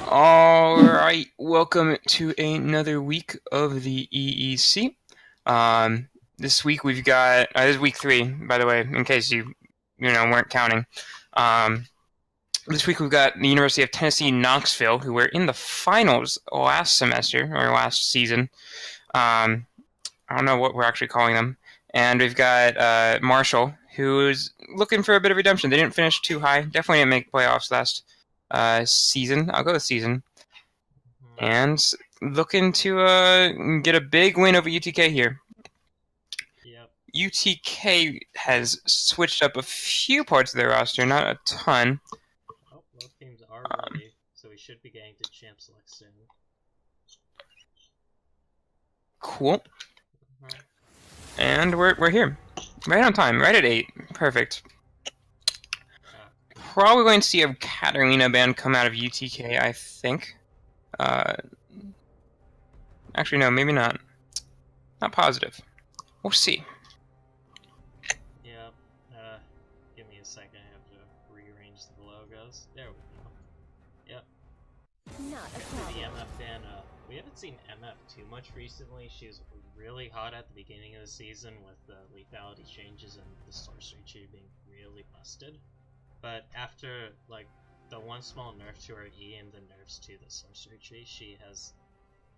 Alright, welcome to another week of the EEC. This week we've got, this is week 3, by the way, in case you weren't counting. This week we've got the University of Tennessee, Knoxville, who were in the finals last semester, or last season. I don't know what we're actually calling them. And we've got Marshall, who's looking for a bit of redemption. They didn't finish too high. Definitely didn't make playoffs last season. I'll go with season. And looking to get a big win over UTK here. Yep. UTK has switched up a few parts of their roster, not a ton. Oh, both teams are ready, so we should be getting to champ select soon. Cool. And we're here. Right on time, right at 8. Perfect. Probably going to see a Catalina band come out of UTK, I think. Actually, no, maybe not. Not positive. We'll see. Yep. Give me a second. I have to rearrange the logos. There we go. Yep. Not a problem. The MF fan, we haven't seen MF too much recently. She was really hot at the beginning of the season with the lethality changes and the sorcery tree being really busted. But after, like, the one small nerf to her E and the nerfs to the sorcery tree, she has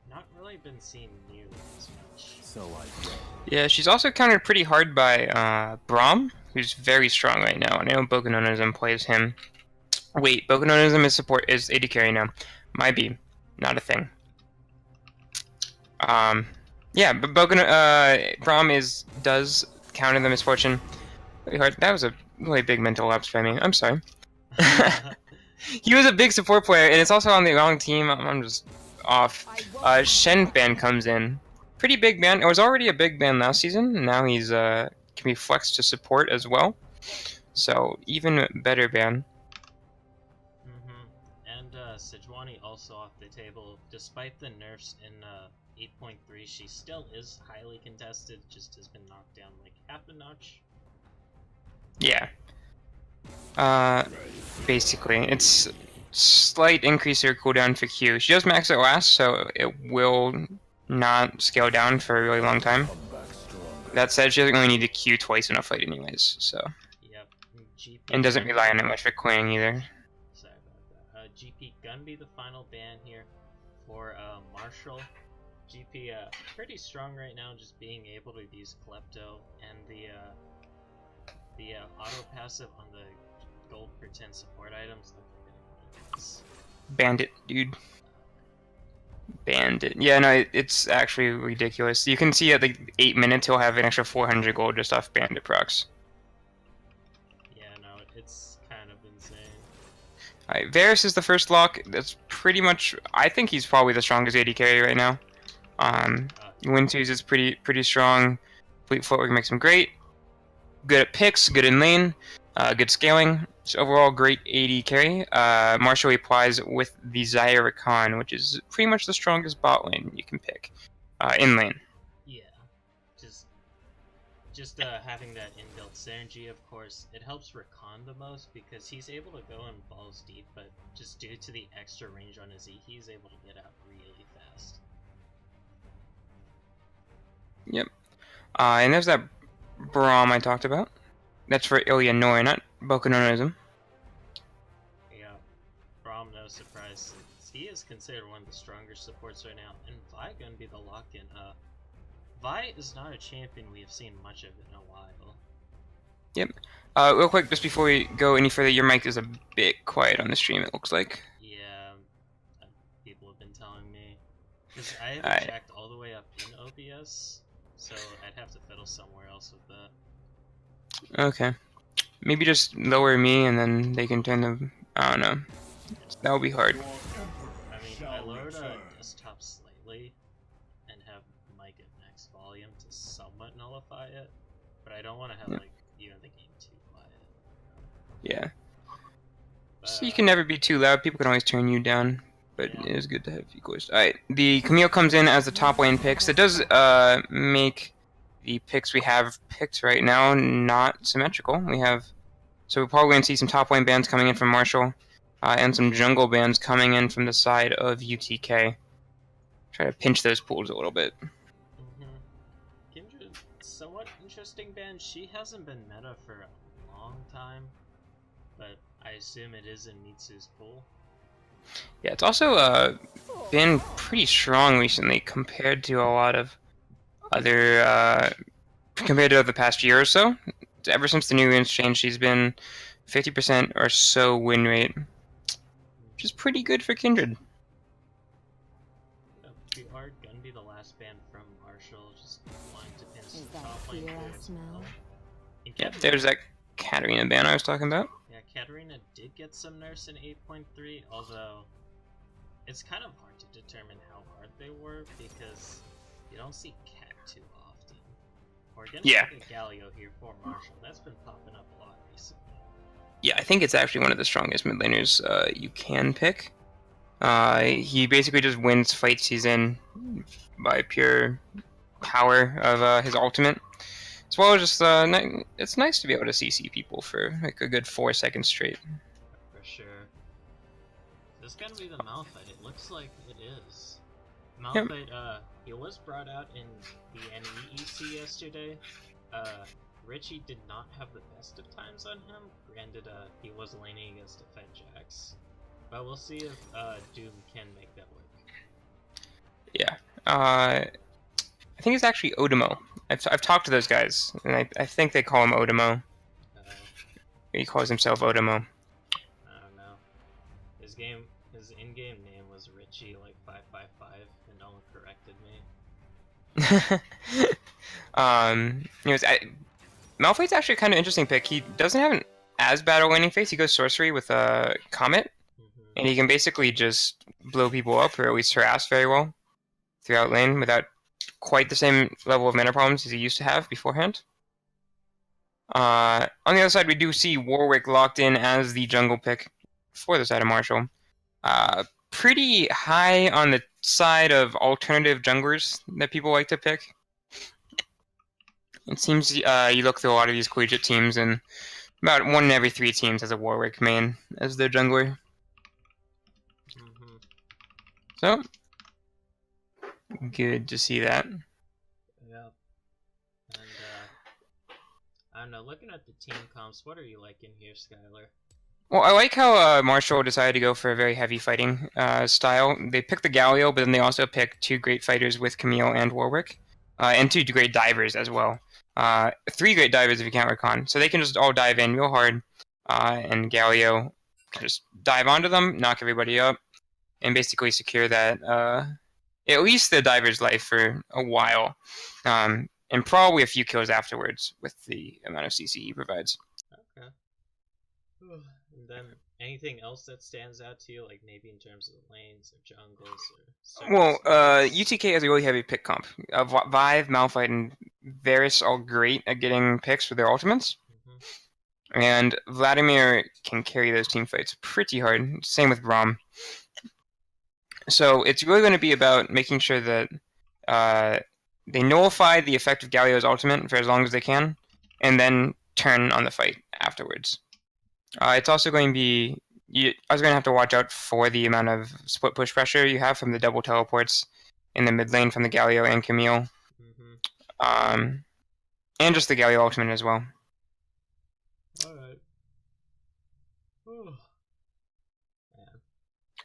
not really been seen nearly as much. Yeah, she's also countered pretty hard by Braum, who's very strong right now. And I know Bokononism plays him. Wait, Bokononism is AD carry now. Might be. Not a thing. Yeah, but Braum does counter the misfortune pretty hard. That was a really big mental lapse by me. I'm sorry. He was a big support player, and it's also on the wrong team. I'm just off. Shen band comes in. Pretty big band. It was already a big band last season. And now he's can be flexed to support as well. So even better band. And Sejuani also off the table. Despite the nerfs in 8.3, she still is highly contested. Just has been knocked down like half a notch. Yeah. Basically, it's slight increase her cooldown for Q. She does max it last, so it will not scale down for a really long time. That said, she doesn't really need to Q twice in a fight anyways, so. Yep. And doesn't rely on it much for clearing either. Sorry about that. GP Gunby, the final ban here for Marshall. GP pretty strong right now, just being able to use Klepto and the auto passive on the gold per 10 support items. Bandit, dude. Bandit. Yeah, no, it's actually ridiculous. You can see at like 8 minutes he'll have an extra 400 gold just off Bandit procs. Yeah, no, it's kind of insane. Alright, Varus is the first lock. That's pretty much. I think he's probably the strongest AD carry right now. Winters is pretty strong. Fleet footwork makes him great. Good at picks, good in lane, good scaling. So overall, great AD carry. Marshall applies with the Zyrakan, which is pretty much the strongest bot lane you can pick in lane. Yeah, just having that inbuilt synergy, of course, it helps Rakan the most because he's able to go in balls deep, but just due to the extra range on his E, he's able to get out really fast. Yep. And there's that Braum I talked about. That's for Ilyanoi, not Bokononism. Yeah, Braum, no surprise. He is considered one of the stronger supports right now, and Vi gonna be the lock-in. Vi is not a champion we have seen much of in a while. Yep. Real quick, just before we go any further, your mic is a bit quiet on the stream, it looks like. Yeah, people have been telling me. Because I haven't jacked all the way up in OBS, so I'd have to fiddle somewhere else with that. Okay. Maybe just lower me and then they can turn the... I don't know. That would be hard. I mean, I lowered desktop slightly and have mic at max volume to somewhat nullify it, but I don't want to have, like, even the game too quiet. Yeah. So you can never be too loud. People can always turn you down, but yeah. It is good to have equals. Alright, the Camille comes in as the top lane picks. It does make the picks we have picked right now not symmetrical. So we're probably going to see some top lane bans coming in from Marshall. and some jungle bans coming in from the side of UTK. Try to pinch those pools a little bit. Kindred, somewhat interesting band. She hasn't been meta for a long time, but I assume it is in Mitsu's pool. Yeah, it's also been pretty strong recently compared to a lot of other compared to the past year or so. Ever since the new runes changed, she's been 50% or so win rate, which is pretty good for Kindred. We are gonna be the last band from Marshall, just wanting to pin some Is that top lane clear players as as well. now? Yeah, there's that Katarina ban I was talking about. Yeah, Katarina did get some nerfs in 8.3, although it's kind of hard to determine how hard they were because you don't see Cat too often. We're gonna get a Galio here for Marshall. That's been popping up a lot recently. Yeah, I think it's actually one of the strongest mid laners you can pick. He basically just wins fights he's in by pure power of his ultimate. As well as just, it's nice to be able to CC people for like a good 4 seconds straight. For sure. This is gonna be the Malphite. It looks like it is. Malphite, he was brought out in the EEC yesterday. Richie did not have the best of times on him. Granted, he was laning against a Fed Jax. But we'll see if Doom can make that work. Yeah. I think it's actually Odimo. I've talked to those guys, and I think they call him Odimo. He calls himself Odimo. I don't know. His in-game name was Richie like 555, and no one corrected me. Anyways, Malphite's actually a kind of interesting pick. He doesn't have an as bad a laning phase. He goes sorcery with a Comet, and he can basically just blow people up, or at least harass very well throughout lane without quite the same level of mana problems as he used to have beforehand. On the other side, we do see Warwick locked in as the jungle pick for the side of Marshall. Pretty high on the side of alternative junglers that people like to pick. It seems you look through a lot of these collegiate teams, and about 1 in every 3 teams has a Warwick main as their jungler. So, good to see that. Yeah. And, I don't know, looking at the team comps, what are you liking here, Skylar? Well, I like how Marshall decided to go for a very heavy fighting style. They picked the Galio, but then they also picked 2 great fighters with Camille and Warwick, and 2 great divers as well. 3 great divers if you count Recon. So they can just all dive in real hard, and Galio can just dive onto them, knock everybody up, and basically secure that at least the diver's life for a while, and probably a few kills afterwards with the amount of CC he provides. Okay. And then anything else that stands out to you, like maybe in terms of the lanes or jungles or? Well, UTK has a really heavy pick comp. Vive, Malphite, and Varus all great at getting picks for their ultimates. And Vladimir can carry those team fights pretty hard. Same with Braum. So it's really going to be about making sure that they nullify the effect of Galio's ultimate for as long as they can, and then turn on the fight afterwards. It's also going to be... I was going to have to watch out for the amount of split push pressure you have from the double teleports in the mid lane from the Galio and Camille. And just the Galio ultimate as well. Alright.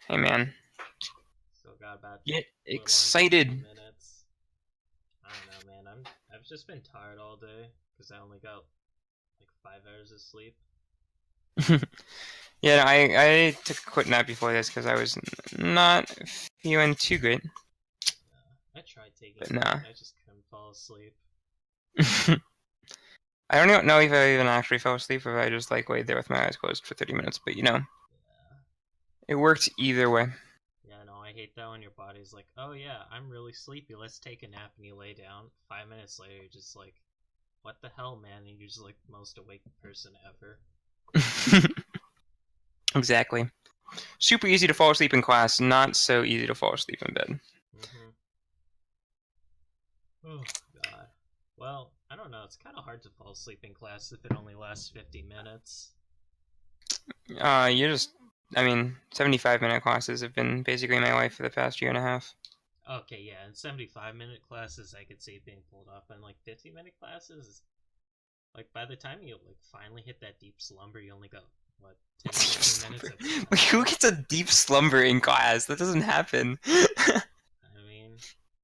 Hey man. Still got about Get excited. Minutes. I don't know, man. I've just been tired all day because I only got like 5 hours of sleep. Yeah, I took a quick nap before this because I was not feeling too great. I tried taking but it, nah. I just couldn't fall asleep. I don't even know if I even actually fell asleep or if I just like laid there with my eyes closed for 30 minutes, but you know. Yeah. It worked either way. Yeah, no, I hate that when your body's like, oh yeah, I'm really sleepy, let's take a nap, and you lay down. 5 minutes later, you're just like, what the hell, man? And you're just like the most awake person ever. Exactly. Super easy to fall asleep in class, not so easy to fall asleep in bed. Oh, God. Well, I don't know, it's kind of hard to fall asleep in class if it only lasts 50 minutes. You're just I mean, 75-minute classes have been basically my life for the past year and a half. Okay, yeah, in 75-minute classes, I could see it being pulled off. And like 50-minute classes, like by the time you like finally hit that deep slumber, you only got what 10 to 15 minutes of class. Who gets a deep slumber in class? That doesn't happen. I mean,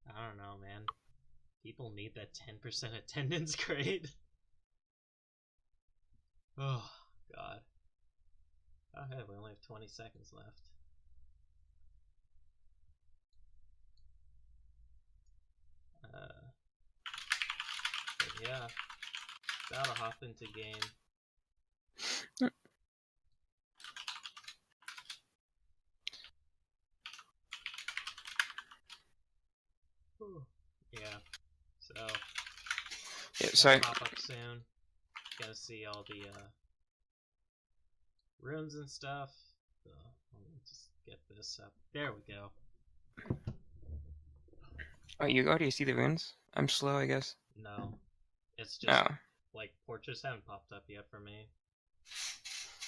I don't know, man. People need that 10% attendance grade. Oh, God. Oh, hey, we only have 20 seconds left. But yeah, gotta hop into game. Whew. Yeah, so Yeah, gotta sorry. pop up soon. Gotta see all the runes and stuff. So, let me just get this up. There we go. Oh, you already see the runes? I'm slow, I guess. No, it's just Oh, like portraits haven't popped up yet for me.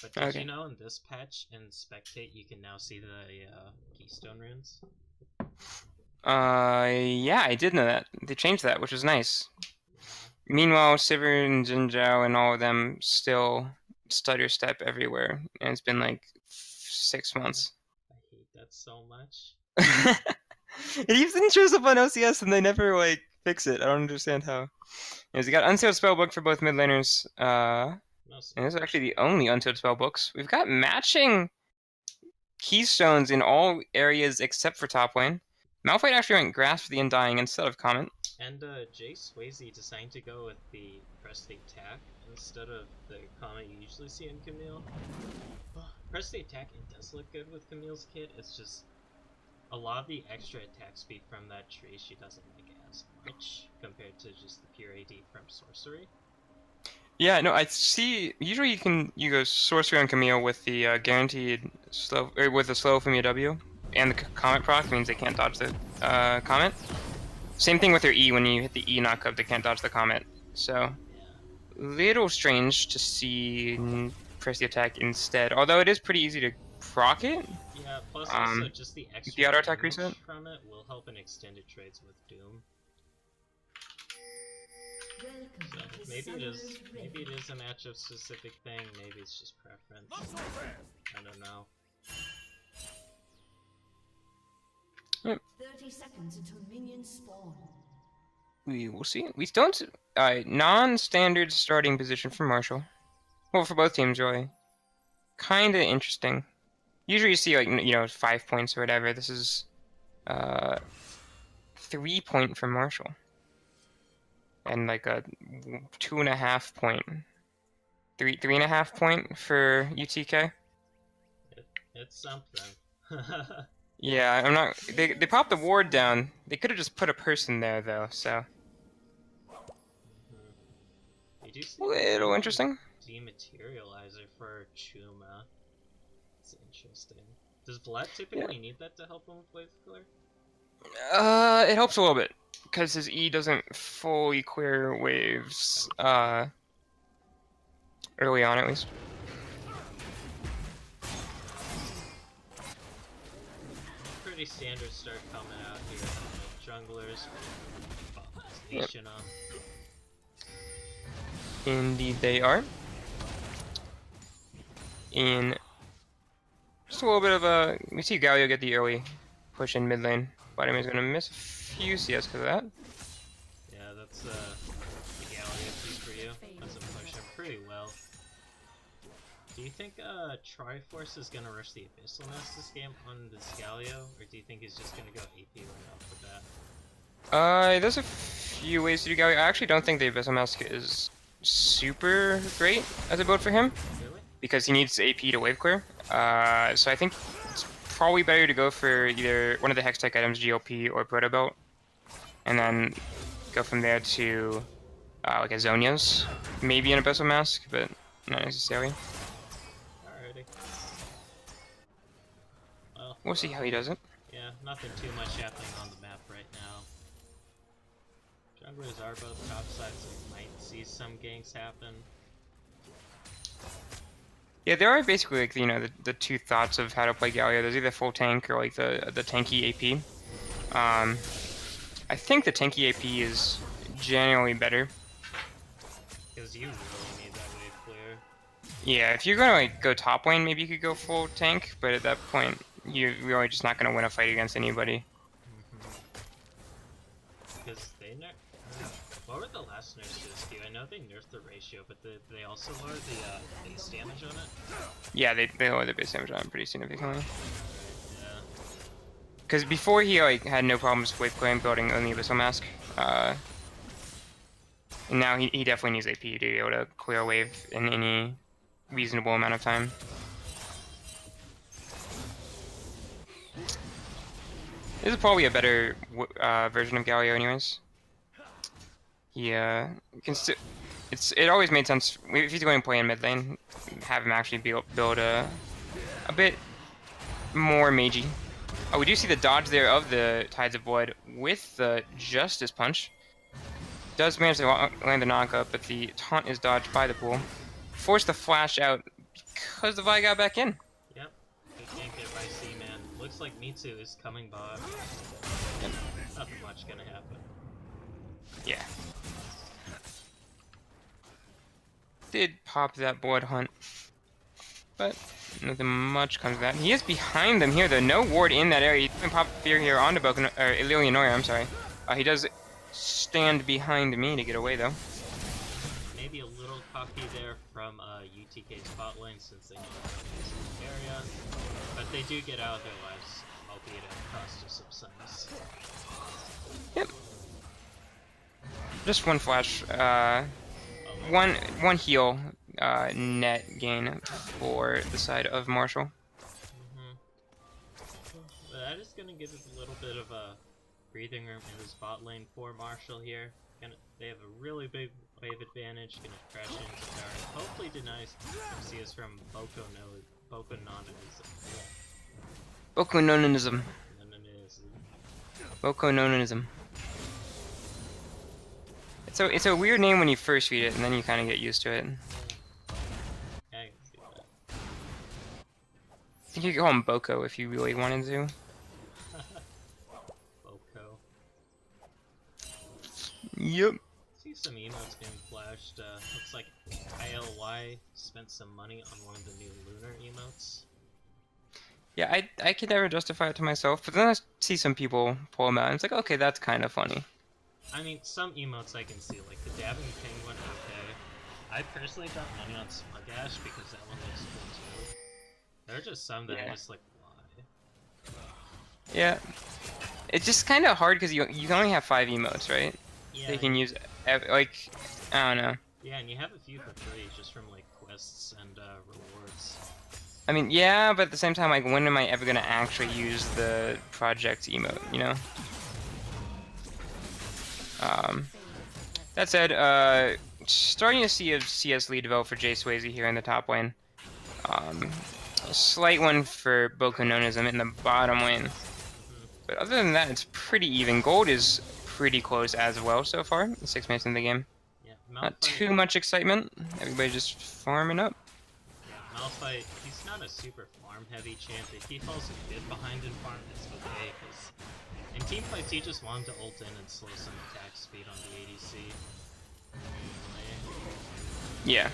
But did okay. you know in this patch in Spectate you can now see the keystone runes? Yeah, I did know that. They changed that, which was nice. Yeah. Meanwhile, Sivir and Jinzhou and all of them still stutter step everywhere, and it's been like 6 months. I hate that so much. It even shows up on OCS and they never like fix it. I don't understand how. Anyways, we got unsealed spellbook for both mid laners. No And this is support. actually the only unsealed spellbooks. We've got matching keystones in all areas except for top lane. Malphite actually went Grasp the Undying instead of Comment. And Jay Swayze decided to go with the press the attack instead of the comment you usually see in Camille. Press the attack, it does look good with Camille's kit, it's just a lot of the extra attack speed from that tree she doesn't like as much compared to just the pure AD from sorcery. Yeah, no, I see. Usually you go Sorcery on Camille with the guaranteed slow, or with the slow from your W, and the Comet proc means they can't dodge the Comet. Same thing with your E. When you hit the E knockup, they can't dodge the Comet. So, Yeah. little strange to see press the attack instead. Although it is pretty easy to proc it. Yeah, plus also just the extra the auto attack damage reset? from it will help in extended trades with Doom. So maybe it is a matchup specific thing, maybe it's just preference. I don't know. Yep. 30 seconds until minions spawn. We will see. We don't. Non-standard starting position for Marshall. Well, for both teams, really. Kind of interesting. Usually you see, like, 5 points or whatever. This is 3 point for Marshall. And like a 2.5 point. 3.5 point for UTK. It's something. Yeah, I'm not. They popped the ward down. They could have just put a person there though. So Did you see little interesting. Dematerializer for Chuma? It's interesting. Does Vlad typically need that to help him with Wave Clear? It helps a little bit because his E doesn't fully clear waves. Early on at least. Pretty standard start coming out here from the junglers. Nation on. Indeed they are. In just a little bit of a... We see Galio get the early push in mid lane. Bottom is going to miss a few CS because of that. Yeah, that's the Galio piece for you. That's a push him pretty well. Do you think Triforce is going to rush the Abyssal Nest this game on this Galio? Or do you think he's just going to go AP right off the bat? There's a few ways to do Galio. I actually don't think the Abyssal Mask is super great as a build for him. Really? Because he needs AP to wave clear. So I think it's probably better to go for either one of the Hex Tech items, GLP or Proto Belt, and then go from there to like a Zonia's, maybe an Abyssal Mask, but not necessarily. Alrighty. Well, We'll see how he does it. yeah, nothing too much happening on the map right now. Junglers are both top side, so we might see some ganks happen. Yeah, there are basically like the two thoughts of how to play Galio. There's either full tank or like the tanky AP. I think the tanky AP is generally better. Because you really need that wave clear. Yeah, if you're gonna like go top lane, maybe you could go full tank, but at that point, you're really just not gonna win a fight against anybody. Because they what were the last nerfs to this queue? I know they nerfed the ratio, but they also lowered the base damage on it. Yeah, they lower the base damage on it pretty significantly. Yeah. Because before he like had no problems with clearing building only Abyssal Mask, and now he definitely needs AP to be able to clear a wave in any reasonable amount of time. This is probably a better version of Galio, anyways. Yeah, it always made sense if he's going to play in mid lane, have him actually build a bit more magey. Oh, we do see the dodge there of the Tides of Blood with the Justice Punch. Does manage to land the knockup, but the taunt is dodged by the pool. Forced the flash out because the Vi got back in. Yep. He can't get by C-Man. Looks like Mitsu is coming bot. Yep. Nothing much gonna happen. Yeah. Did pop that Blood Hunt, but nothing much comes of that. He is behind them here, though. No ward in that area. He didn't pop Fear here onto Leonora, I'm sorry. He does stand behind me to get away, though. Maybe a little cocky there from UTK's bot lane since they know the area. But they do get out of their lives, albeit at the cost of some suns. Yep. Just one flash. One heal net gain for the side of Marshall. But that is going to give it a little bit of a breathing room in this bot lane for Marshall here. They have a really big wave advantage, going to crash into tower. Hopefully denies Lucius from Boko Nonanism. Boko Nonanism. It's a weird name when you first read it, and then you kind of get used to it. Yeah, I can see that. I think you could call him Boko if you really wanted to. Boko. Yep. See some emotes being flashed. Looks like ILY spent some money on one of the new lunar emotes. Yeah, I could never justify it to myself, but then I see some people pull them out, and it's like, okay, that's kind of funny. I mean, some emotes I can see, like the dabbing penguin, okay. I personally got money on Smug-Ash because that one looks cool too. There are just some that I'm just like, why? Yeah. It's just kind of hard because you can only have 5 emotes, right? Yeah. They can use, like, I don't know. Yeah, and you have a few for free just from like quests and rewards. I mean, yeah, but at the same time, like, when am I ever gonna actually use the project emote, you know? That said, starting to see a CS lead develop for Jay Swayze here in the top lane. A slight one for Bokononism in the bottom lane. But other than that, it's pretty even. Gold is pretty close as well so far, 6 minutes in the game. Yeah, Not too much excitement. Everybody just farming up. Yeah, Malphite, he's not a super farm-heavy champ. If he falls a bit behind in farm, it's okay, because in team fights, he just wanted to ult in and slow some attack speed on the ADC. Yeah.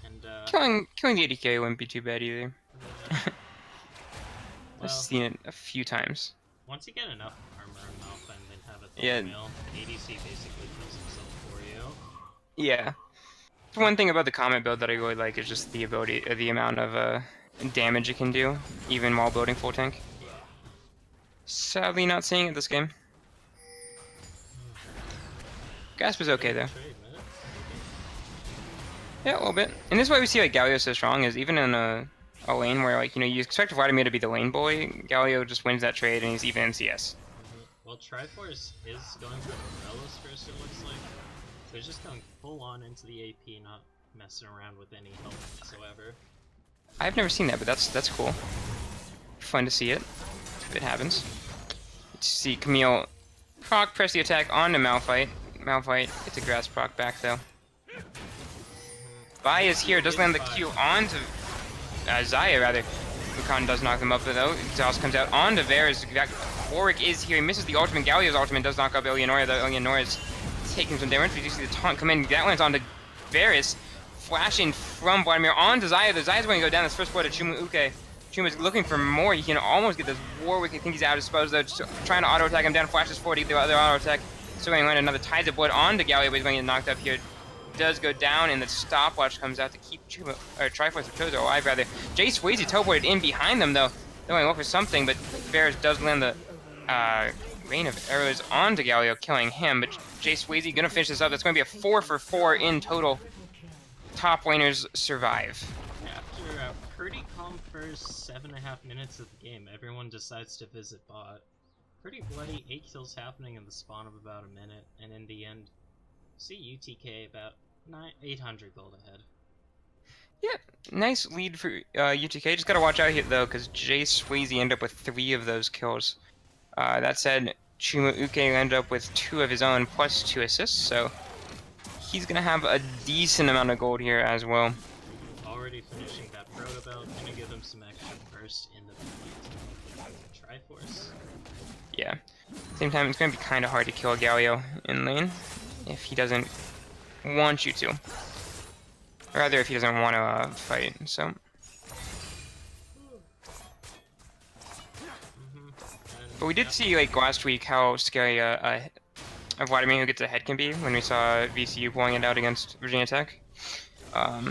And, killing the ADK wouldn't be too bad either. well, I've seen it a few times. Once you get enough armor and Malphite and then have a Yeah. mill, the ADC basically kills himself for you. Yeah. The one thing about the Comet build that I really like is just the the amount of damage it can do, even while building full tank. Yeah. Sadly not seeing it this game. Gasp is okay though. Trade, man. Yeah, a little bit. And this is why we see like Galio so strong, is even in a lane where like, you know, you expect Vladimir to be the lane boy, Galio just wins that trade and he's even in CS. Well, Triforce is going for Morello's first, it looks like. So he's just going full on into the AP, not messing around with any help whatsoever. I've never seen that, but that's cool. Fun to see it, if it happens. Let's see Camille proc press the attack onto Malphite. Malphite gets a grass proc back though. Vi is here, does land the Q onto Zaya, rather. Lucan does knock them up, though. Exhaust comes out onto Varus. Warwick is here. He misses the ultimate. Galio's ultimate does knock up Eleonora, though. Eleonora is taking some damage. We do see the taunt come in. That lands onto Varus. Flashing from Vladimir onto Zaya. The Zaya's going to go down this first blood to Chuma Uke. Chuma's looking for more. He can almost get this Warwick. I think he's out of suppose, though. Just trying to auto-attack him down. Flashes forward to get the other auto-attack. Still going to land another Tides of Blood onto Galio, but he's going to get knocked up here. Does go down, and the stopwatch comes out to keep Chuma, or Triforce or Chozo alive, rather. Jay Swayze teleported in behind them, though. They're going to look for something, but Varus does land the rain of arrows onto Galio, killing him. But Jay Swayze going to finish this up. That's going to be a 4 for 4 in total. Top laners survive. After a pretty calm first 7.5 minutes of the game, everyone decides to visit bot. Pretty bloody 8 kills happening in the spawn of about a minute, and in the end, see UTK about 800 gold ahead. Yeah, nice lead for UTK. Just gotta watch out here though, because Jay Swayze ended up with 3 of those kills. That said, Chuma Uke ended up with 2 of his own plus 2 assists, so he's gonna have a decent amount of gold here as well. Already finishing that proto belt, gonna give him some extra burst in the Triforce. Yeah. At the same time, it's gonna be kind of hard to kill Galio in lane if he doesn't want you to. Or rather, if he doesn't want to fight, so. But we did see, like, last week how scary a Vladimir who gets ahead can be when we saw VCU pulling it out against Virginia Tech. Yeah.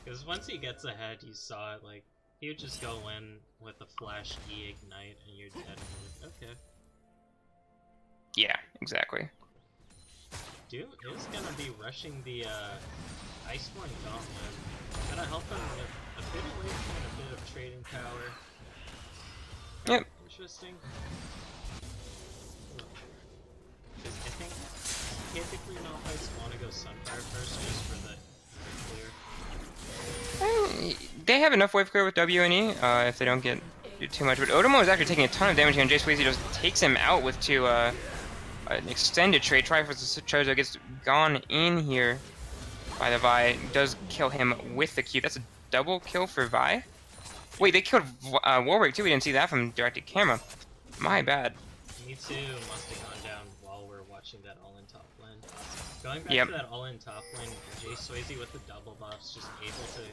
Because once he gets ahead, you saw it, like, he would just go in with a flash E-Ignite and you're dead. And like, okay. Yeah, exactly. Dude is gonna be rushing the Iceborne Gauntlet. Gonna help him with a bit of weight and a bit of trading power. Yep. Interesting. Because I think typically Malphite's want to go Sunfire first just for the clear. They have enough wave clear with W and E if they don't get too much. But Otomo is actually taking a ton of damage here, and Jay Swayze just takes him out with 2 an extended trade. Triforce Chozo gets gone in here by the Vi. Does kill him with the Q. That's a double kill for Vi. Wait, they killed Warwick too. We didn't see that from directed camera. My bad. Me too must have gone down while we're watching that all-in top lane. Going back to that all-in top lane, Jay Swayze with the double buffs, just able to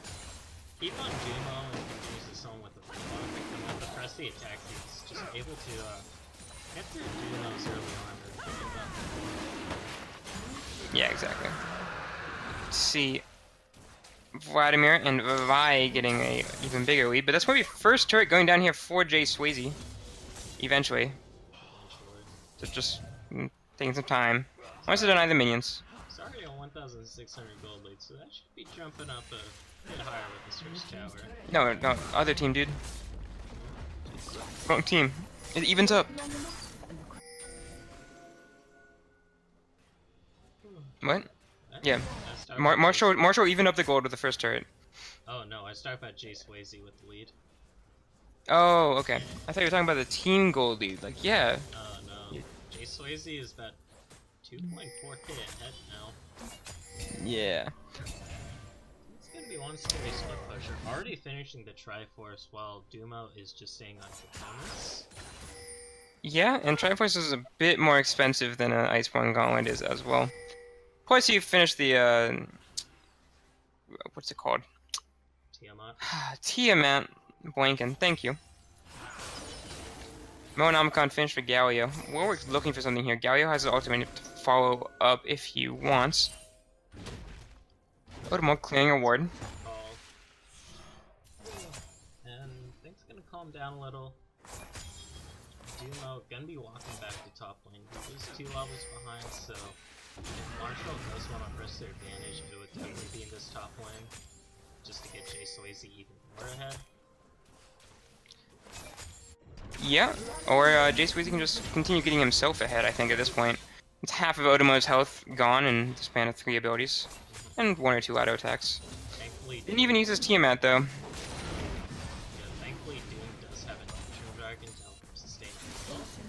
keep on Dumo and use someone with the ring buff. And with the press the attack, he's just able to get through Dumos early on. Yeah, exactly. Let's see. Vladimir and Vi getting a even bigger lead, but that's going to be first turret going down here for Jay Swayze. Eventually. So just taking some time. Wants to deny the minions. It's already a 1,600 gold lead, so that should be jumping up a bit higher with this first tower. No, other team, dude. Wrong team. It evens up. What? Yeah. Marshall evened up the gold with the first turret. Oh no, I start by Jay Swayze with the lead. Oh, okay. I thought you were talking about the team gold lead. Like, yeah. Oh no. Jay Swayze is about 2.4k ahead now. Yeah. It's gonna be one scary split pusher. Already finishing the Triforce while Dumo is just staying on performance. Yeah, and Triforce is a bit more expensive than an Iceborne Gauntlet is as well. Plus, you finish the, what's it called? Tiamat. Tiamat. Blanking. Thank you. Monomicon finished for Galio. Warwick's looking for something here. Galio has the ultimate to follow up if he wants. Otomo clearing a ward. And things gonna calm down a little. Dumo gonna be walking back to top lane. He was 2 levels behind, so if Marshall does want to press their advantage, it would definitely be in this top lane, just to get Jay Swayze even more ahead. Yeah, or Jay Swayze can just continue getting himself ahead, I think, at this point. It's half of Otomo's health gone in the span of 3 abilities. And 1 or 2 auto attacks. Thankfully, Didn't even use his Tiamat, though. Yeah, thankfully Doom does have an Neutral Dragon to help him sustain himself.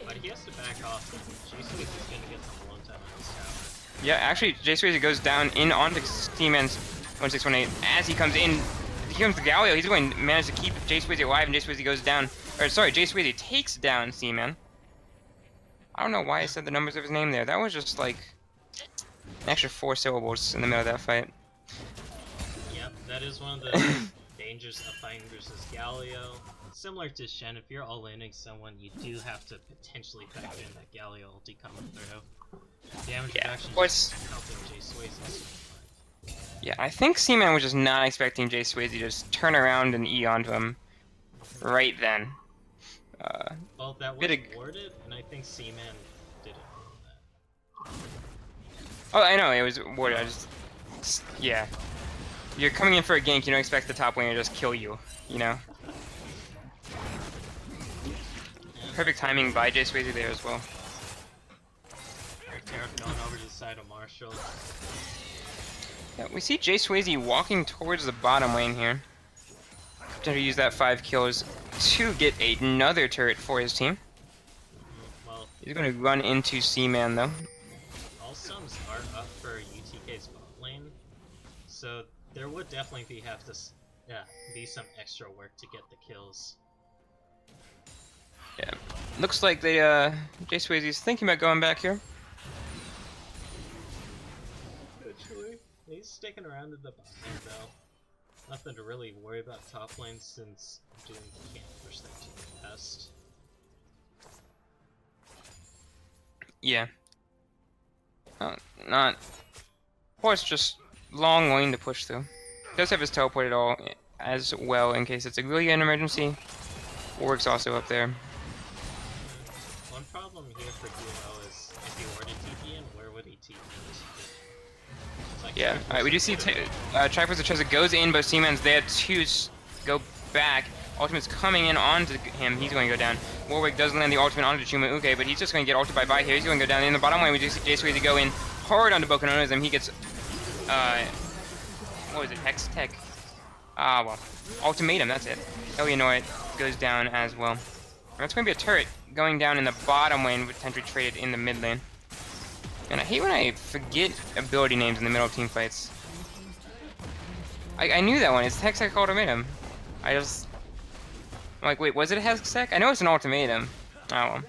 But he has to back off, and Jay Swayze is going to get some alone time on his tower. Yeah, actually, J-Swayze goes down in onto Seaman's 1618. As he comes in, here comes the Galio. He's going to manage to keep J-Swayze alive, and J-Swayze goes down. Or, sorry, J-Swayze takes down Seaman. I don't know why I said the numbers of his name there. That was just like an extra 4 syllables in the middle of that fight. Yep, that is one of the dangers of fighting versus Galio. Similar to Shen, if you're all-inning someone, you do have to potentially factor in that Galio ulti coming through. Damage reduction just helping J-Swayze. Yeah, I think Seaman was just not expecting J-Swayze to just turn around and E onto him right then. Well, that was warded, and I think Seaman didn't know that. Oh, I know, it was warded. I just... Yeah. You're coming in for a gank, you don't expect the top laner to just kill you, you know? Perfect timing by J-Swayze there as well. Tariff going over to the side of Marshall. Yeah, we see J-Swayze walking towards the bottom lane here. To use that 5 kills to get another turret for his team. Well, he's going to run into Seaman though. All sums are up for UTK's bot lane, so there would definitely be some extra work to get the kills. Yeah, looks like they J-Swayze's thinking about going back here. Actually, he's sticking around in the bot lane though. Nothing to really worry about top lane since Doom can't push them to the best. Yeah. Not. Of course, just long lane to push through. Does have his teleport at all as well in case it's really an emergency. Warwick's also up there. One problem here for Duo is if he were to TP in, where would he TP? Like yeah, alright, we do see Triforce of Trezor goes in, but Seaman's there to go back. Ultimate's coming in onto him, he's going to go down. Warwick does land the ultimate onto Chuma Uke, but he's just going to get ulted by Vi here. He's going to go down in the bottom lane. We just see J-Swayze go in hard onto Bokono's, and he gets, what was it, Hex Tech? Ah, well, Ultimatum, that's it. Eleanor goes down as well. That's going to be a turret going down in the bottom lane, potentially traded in the mid lane. And I hate when I forget ability names in the middle of team fights. I knew that one. It's Hextech Ultimatum. I'm like, wait, was it a Hextech? I know it's an Ultimatum. Oh well.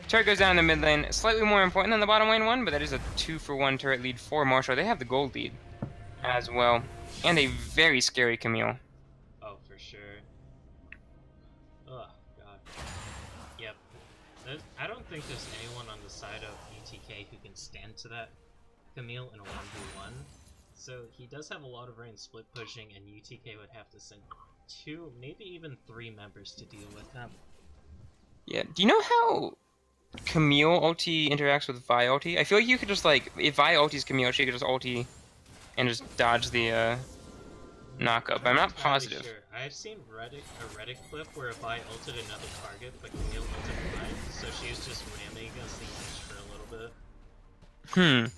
Turret goes down in the mid lane. Slightly more important than the bottom lane one, but that is a 2-for-1 turret lead for Marshall. They have the gold lead as well. And a very scary Camille. Oh, for sure. Oh, God. Yep. I don't think there's anyone on the side of UTK who can stand to that Camille in a 1v1. So he does have a lot of range split pushing, and UTK would have to send 2, maybe even 3 members to deal with him. Yeah, do you know how Camille ulti interacts with Vi ulti? I feel like you could just like, if Vi ultis Camille, she could just ulti and just dodge the knockup. I'm not positive. Sure. I've seen a Reddit clip where Vi ulted another target, but Camille ulted Vi, so she was just ramming against the edge for a little bit.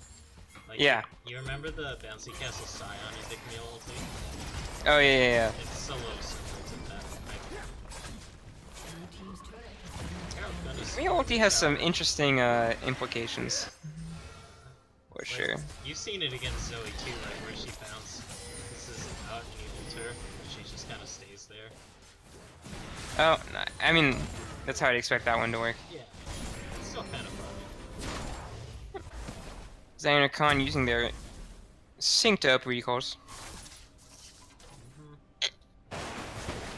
Like, yeah. You remember the Bouncy Castle Scion into Camille ulti? Oh yeah. It's a little similar to that. Camille ulti has some interesting implications. For sure. You've seen it against Zoe too, right? Where she bounced. This isn't out and you ult her, but she just kind of stays there. Oh, I mean, that's how I'd expect that one to work. Yeah, it's still kind of funny. Zion or Khan using their synced up recalls.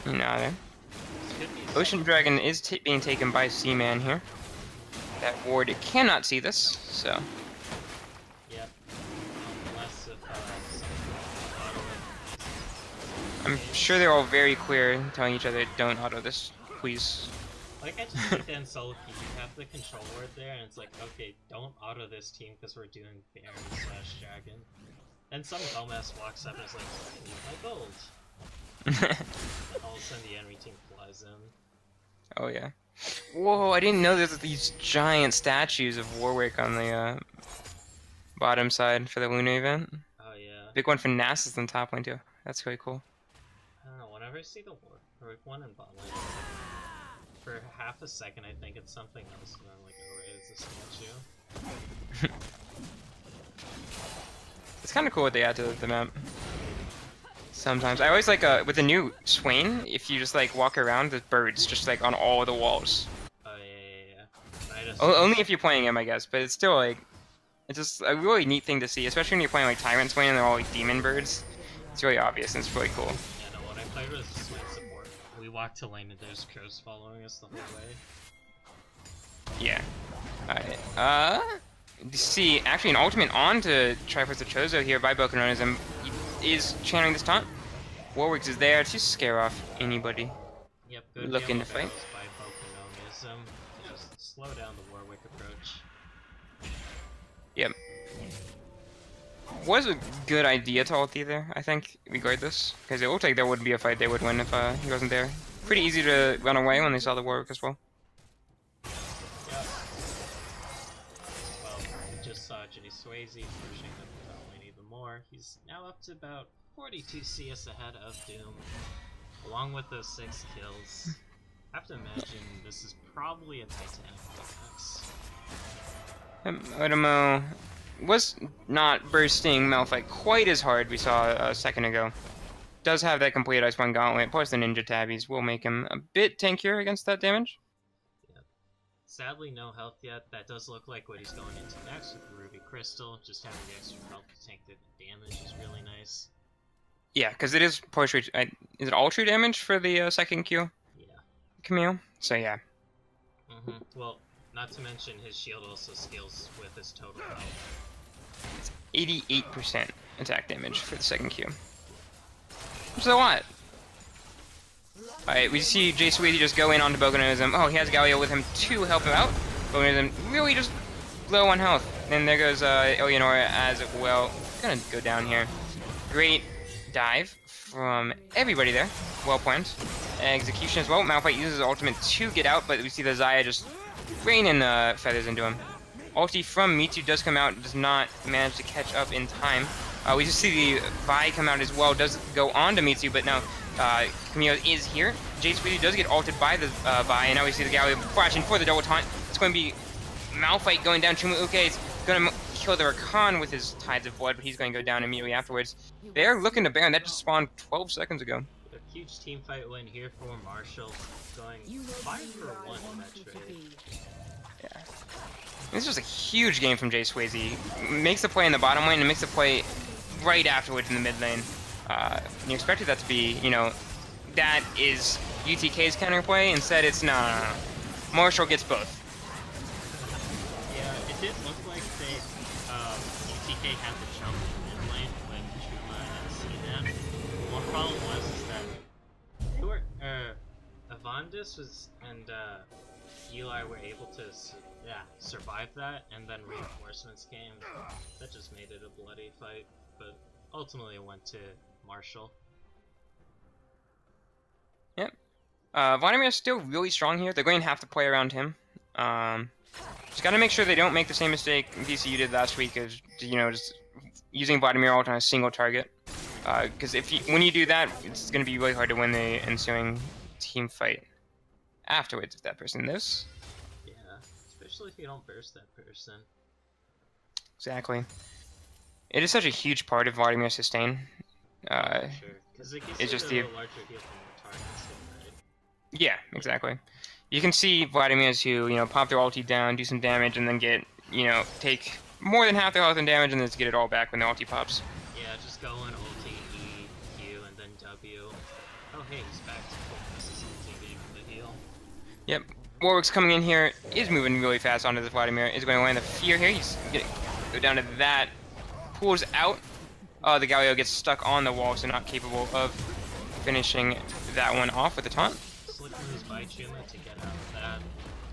There. Ocean Dragon is being taken by Seaman here. That ward cannot see this, so. Yep. Unless if I'm sure they're all very clear, telling each other, don't auto this, please. Like I just think in solo queue, you have the control word there, and it's like, okay, don't auto this team because we're doing Baron/Dragon. And some dumbass walks up and is like, need my gold. All of a sudden the enemy team flies in. Oh yeah. Whoa, I didn't know there's these giant statues of Warwick on the bottom side for the Lunar event. Oh yeah. Big one for Nasus in top lane too. That's really cool. I don't know, whenever I see the Warwick one in bot lane, for half a second I think it's something else, and I'm like, oh, it's a statue. It's kind of cool what they add to the map. Sometimes I always like with the new Swain, if you just like walk around, there's birds just like on all the walls. Oh yeah. I just Only if you're playing him, I guess. But it's still like, it's just a really neat thing to see, especially when you're playing like Tyrant Swain and they're all like demon birds. It's really obvious and it's really cool. Yeah, no, when I played with Swain support, we walked to lane and there's crows following us the whole way. Yeah. Alright. See, actually an ultimate on to Triforce the Chozo here by Bokunonism. He is channeling this taunt. Warwick's is there to scare off anybody Yep, good looking to fight. by Bokunonism to just slow down the Warwick approach. Yep. Was a good idea to ult either, I think, regardless. Because it looked like there would be a fight they would win if he wasn't there. Pretty easy to run away when they saw the Warwick as well. Yep. Well, we just saw Jimmy Swayze pushing the top lane even more. He's now up to about 42 CS ahead of Doom, along with those 6 kills. I have to imagine this is probably a Titanic defense. Otomo was not bursting Malphite quite as hard we saw a second ago. Does have that complete Ice-One Gauntlet, plus the Ninja Tabbies will make him a bit tankier against that damage. Yep. Sadly, no health yet. That does look like what he's going into next with the Ruby Crystal. Just having the extra health to tank the damage is really nice. Yeah, because it is partially... is it all true damage for the second Q? Yeah. Camille? So yeah. Well, not to mention his shield also scales with his total health. It's 88% attack damage for the second Q. Which is a lot. Alright, we see Jay Sweetie just go in onto Bokunonism. Oh, he has Galio with him to help him out. Bokunonism really just low on health. And there goes Eleonora as well. Gonna go down here. Great dive from everybody there. Well planned. Execution as well. Malphite uses his ultimate to get out, but we see the Xayah just raining feathers into him. Ulti from Mitsu does come out, does not manage to catch up in time. We just see the Vi come out as well, does go on to Mitsu, but now Camille is here. Jay Sweetie does get ulted by the Vi, and now we see the Galio flashing for the double taunt. It's going to be Malphite going down. Chumu Uke is going to kill the Rakan with his Tides of Blood, but he's going to go down immediately afterwards. They're looking to Baron. That just spawned 12 seconds ago. A huge team fight win here for Marshall, going 5-for-1 in that trade. Yeah. This was a huge game from Jay Swayze. Makes the play in the bottom lane and makes the play right afterwards in the mid lane. You expected that to be, you know, that is UTK's counterplay. Instead, it's no. Marshall gets both. Yeah, it did look like they UTK had the jump in mid lane when Chuma and C-Man. One problem was is that Avandis was and Eli were able to survive that, and then reinforcements came. That just made it a bloody fight, but ultimately it went to Marshall. Yep. Vladimir's still really strong here. They're going to have to play around him. Just got to make sure they don't make the same mistake VCU did last week of, you know, just using Vladimir ult on a single target. Because when you do that, it's going to be really hard to win the ensuing team fight afterwards if that person lives. Yeah, especially if you don't burst that person. Exactly. It is such a huge part of Vladimir's sustain. Sure, because it gives it's you just the the larger heal from the targets, right? Yeah, exactly. You can see Vladimir's who, you know, pop their ulti down, do some damage, and then get, you know, take more than half their health and damage, and then just get it all back when the ulti pops. Yeah, just go in ulti, E, Q, and then W. Oh hey, he's back to full consistency being the heal. Yep. Warwick's coming in here, is moving really fast onto this Vladimir, is going to land the fear here, he's going to go down to that, pulls out. Oh, the Galio gets stuck on the wall, so not capable of finishing that one off with a taunt. Slip moves by Chuma to get out of that,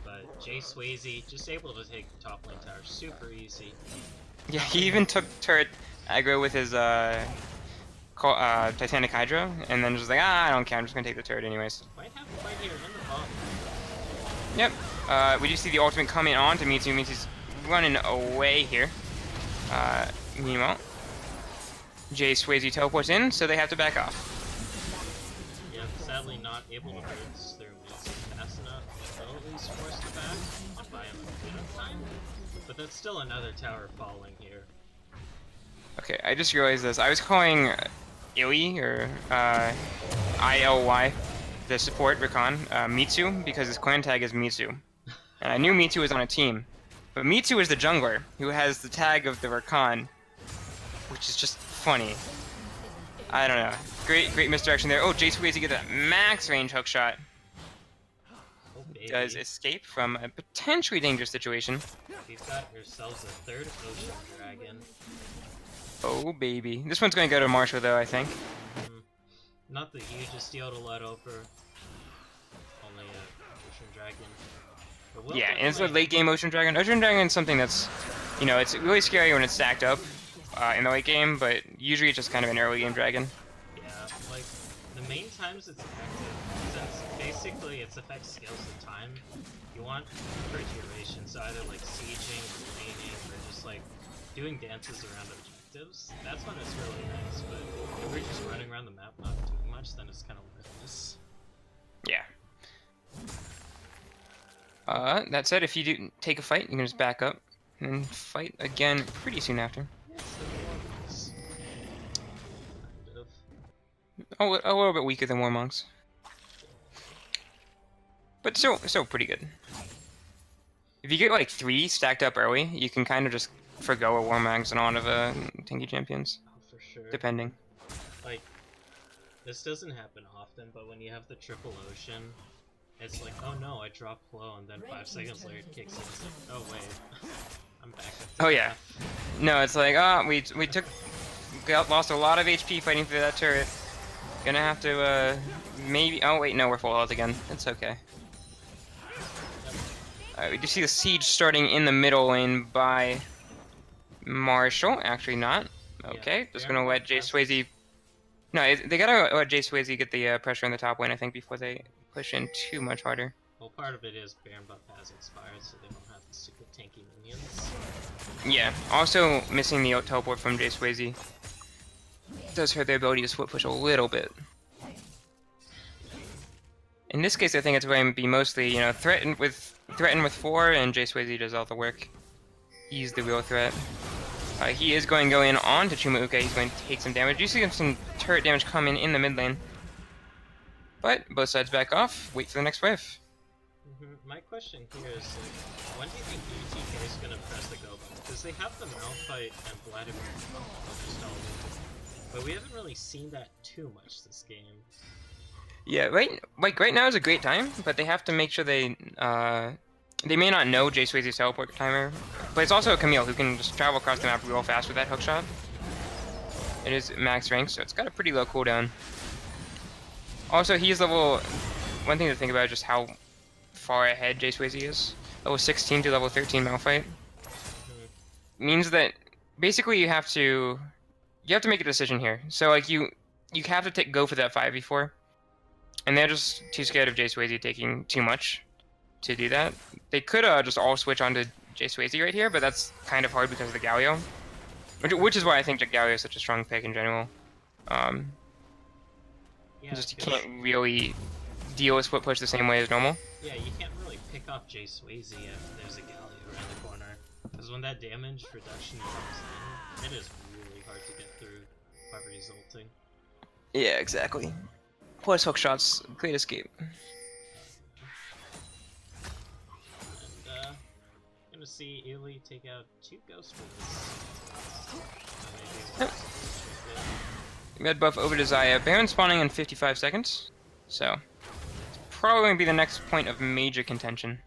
but Jay Swayze just able to take the top lane tower super easy. Yeah, he even took turret aggro with his Titanic Hydra, and then just like, I don't care, I'm just going to take the turret anyways. Might have a fight here in the bottom. Yep, we do see the ultimate coming on to Mitsu. Mitsu's running away here. Meanwhile, Jay Swayze teleports in, so they have to back off. Yep, sadly not able to burst their Mitsu fast enough. They'll at least force it back and buy him a bit of time. But that's still another tower falling here. Okay, I just realized this. I was calling Illy, or ILY, the support Rakan, Mitsu, because his clan tag is Mitsu. And I knew Mitsu was on a team. But Mitsu is the jungler, who has the tag of the Rakan, which is just funny. I don't know. Great misdirection there. Oh, Jace Wazy get that max range hook shot. Oh, baby. Does escape from a potentially dangerous situation. We've got ourselves a third Ocean Dragon. Oh, baby. This one's going to go to Marshall, though, I think. Not the hugest deal to let over. Only a Ocean Dragon. But we'll Yeah, and it's a definitely- late game Ocean Dragon. Ocean Dragon is something that's, you know, it's really scary when it's stacked up in the late game, but usually it's just kind of an early game dragon. Yeah, like, the main times it's effective, since basically its effect scales the time, you want for duration, so either like sieging, or laning, or just like doing dances around objectives. That's when it's really nice, but if we're just running around the map not doing much, then it's kind of worthless. Yeah. That said, if you do take a fight, you can just back up and fight again pretty soon after. Kind of. Oh, a little bit weaker than War Monks. But still pretty good. If you get like 3 stacked up early, you can kind of just forgo a War Mags and on of tanky champions, Oh, for sure. depending. Like, this doesn't happen often, but when you have the triple ocean, it's like, oh no, I dropped low, and then 5 seconds later it kicks in. It's like, oh wait, I'm back up to Oh yeah. half. No, it's like, lost a lot of HP fighting through that turret. Gonna have to, maybe, oh wait, no, we're full health again. It's okay. We do see the siege starting in the middle lane by Marshall. Actually not. Okay, Yeah, just fair gonna let enough. Jay Swayze... No, they gotta let Jay Swayze get the pressure in the top lane, I think, before they push in too much harder. Well, part of it is Baron buff has expired, so they don't have the super tanky minions. Yeah, also missing the teleport from Jay Swayze does hurt their ability to split push a little bit. In this case, I think it's going to be mostly, you know, threaten with 4, and Jay Swayze does all the work. He's the real threat. He is going to go in on to Chumauka. He's going to take some damage. You see some turret damage coming in the mid lane. But both sides back off. Wait for the next wave. My question here is, like, when do you think UTK is gonna press the go button? Because they have the Malphite and Vladimir installed, but we haven't really seen that too much this game. Yeah, right now is a great time, but they have to make sure they may not know Jay Swayze's teleport timer, but it's also a Camille who can just travel across the map real fast with that hook shot. It is max rank, so it's got a pretty low cooldown. Also, he's level... One thing to think about is just how far ahead Jay Swayze is. Level 16 to level 13 Malphite. Means that basically you have to make a decision here. So like you have to go for that 5v4. And they're just too scared of Jay Swayze taking too much to do that. They could just all switch onto Jay Swayze right here, but that's kind of hard because of the Galio. Which is why I think Galio is such a strong pick in general. Yeah, Just you can't really deal with split push the same way as normal. Yeah, you can't really pick off Jay Swayze if there's a Galio around the corner. Because when that damage reduction comes in, it is really hard to get through whoever he's ulting. Yeah, exactly. Plus hook shots, great escape. And, gonna see Ely take out 2 ghosts for this. Red buff over to Zaya. Baron spawning in 55 seconds. So, it's probably going to be the next point of major contention.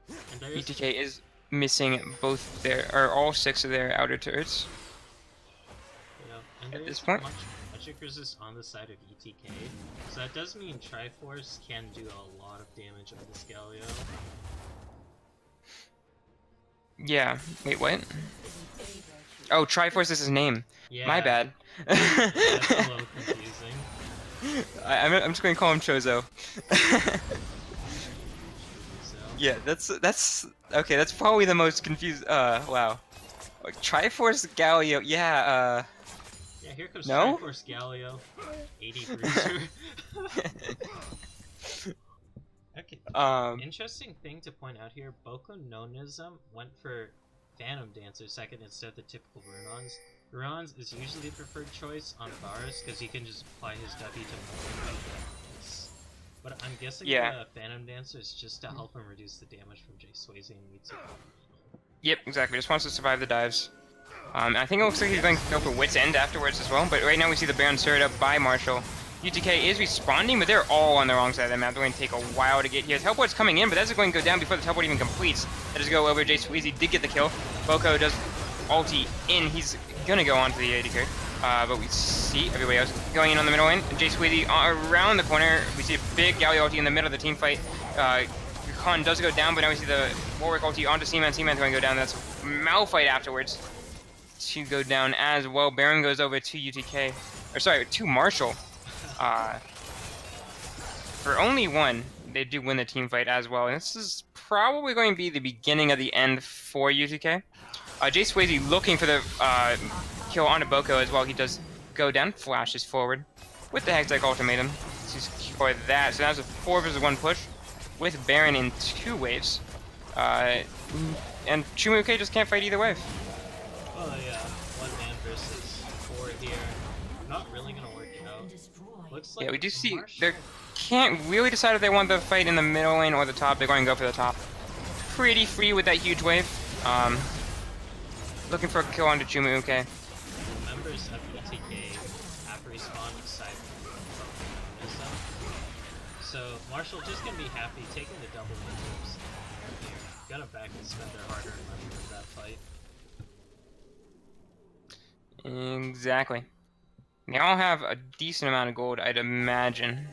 And there is UTK is missing all 6 of their outer turrets. and at there this is point. Magic resist on the side of ETK, so that does mean Triforce can do a lot of damage on this Galio. Yeah. Wait, what? Oh, Triforce is his name. Yeah, My bad. that's a little confusing. I'm just going to call him Chozo. So, Yeah, that's okay. That's probably the most confused. Wow. Like, Triforce Galio. Yeah. yeah, here comes No? Triforce Galio, 80 bruiser. Okay. Interesting thing to point out here, Boku no Nism went for Phantom Dancer second instead of the typical Runons. Runons is usually the preferred choice on Varus because he can just apply his W to multiple hits. But I'm guessing the Phantom Dancer is just to help him reduce the damage from Jay Swayze and Mitsu. Yep, exactly. Just wants to survive the dives. I think it looks like he's going to go for Wit's End afterwards as well, but right now we see the Baron surged up by Marshall. UTK is responding, but they're all on the wrong side of the map. They're going to take a while to get here. Teleport's coming in, but that's going to go down before the teleport even completes. That is go over. Jay Sweezy did get the kill. Boko does ulti in. He's going to go on to the AD carry. But we see everybody else going in on the middle lane. Jay Sweezy around the corner. We see a big Galio ulti in the middle of the team fight. Khan does go down, but now we see the Warwick ulti onto Seaman. Seaman's going to go down. That's Malphite afterwards to go down as well. Baron goes over to UTK. Or sorry, to Marshall. For only one, they do win the team fight as well. And this is probably going to be the beginning of the end for UTK. Jay Swayze looking for the kill onto Boko as well. He does go down, flashes forward with the Hextech ultimatum to secure that. So that's a 4 versus 1 push with Baron in 2 waves. And Chumuke just can't fight either wave. Oh yeah, 1 man versus 4 here. Not really gonna work out. Looks like yeah, we do see Marshall... they can't really decide if they want the fight in the middle lane or the top. They're going to go for the top. Pretty free with that huge wave. Looking for a kill onto Chumuke. The members of UTK have respawned aside from so Marshall just gonna be happy taking the double moves here. Gonna back and spend their hard-earned money for that fight. Exactly. They all have a decent amount of gold, I'd imagine.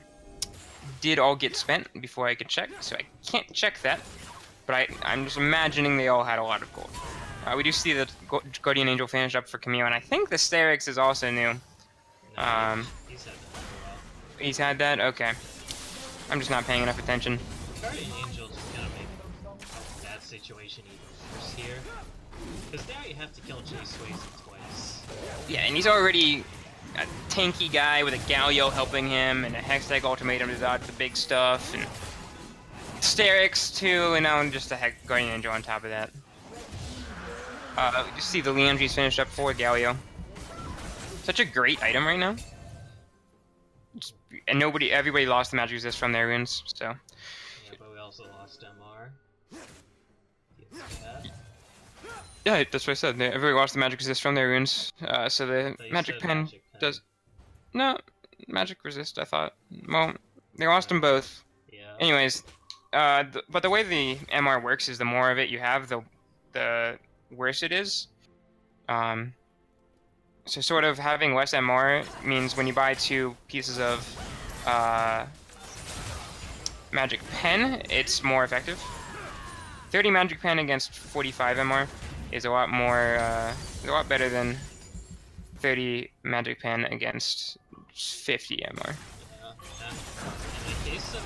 Did all get spent before I could check, so I can't check that. But I'm just imagining they all had a lot of gold. We do see the Guardian Angel finished up for Camille, and I think the Sterix is also new. He's had that for a while. He's had that? Okay. I'm just not paying enough attention. Guardian Angel just gonna make that situation even worse here. Because now you have to kill Jay Swayze twice. Yeah, and he's already a tanky guy with a Galio helping him, and a Hextech ultimatum to dodge the big stuff, and Sterix too, and now just a Guardian Angel on top of that. You see the Leandry's finished up for Galio. Such a great item right now. And everybody lost the magic resist from their runes, so. Yeah, but we also lost MR. Yeah, that's what I said. Everybody lost the magic resist from their runes, so the magic pen does. No, magic resist. I thought. Well, they lost them both. Yeah. Anyways, but the way the MR works is the more of it you have, the worse it is. So sort of having less MR means when you buy 2 pieces of magic pen, it's more effective. 30 magic pen against 45 MR is a lot better than 30 magic pen against 50 MR. Yeah. In the case of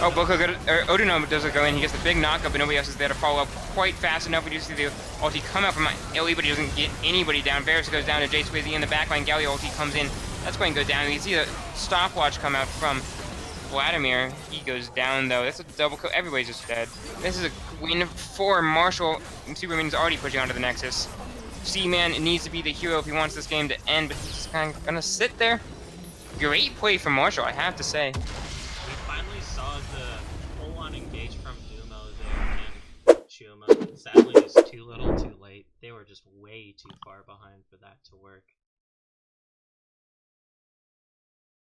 Oh, Boko Oduno does go in. He gets the big knockup, but nobody else is there to follow up quite fast enough. We do see the ulti come out from Illy, but he doesn't get anybody down. Varus goes down to Jay Swayze in the backline. Galio ulti comes in. That's going to go down. You see the stopwatch come out from Vladimir. He goes down, though. That's a double kill. Everybody's just dead. This is a win for Marshall. Superman's already pushing onto the Nexus. Seaman needs to be the hero if he wants this game to end, but he's just kind of going to sit there. Great play from Marshall, I have to say. We finally saw the full-on engage from Umo there and Chuma. Sadly, it was too little too late. They were just way too far behind for that to work.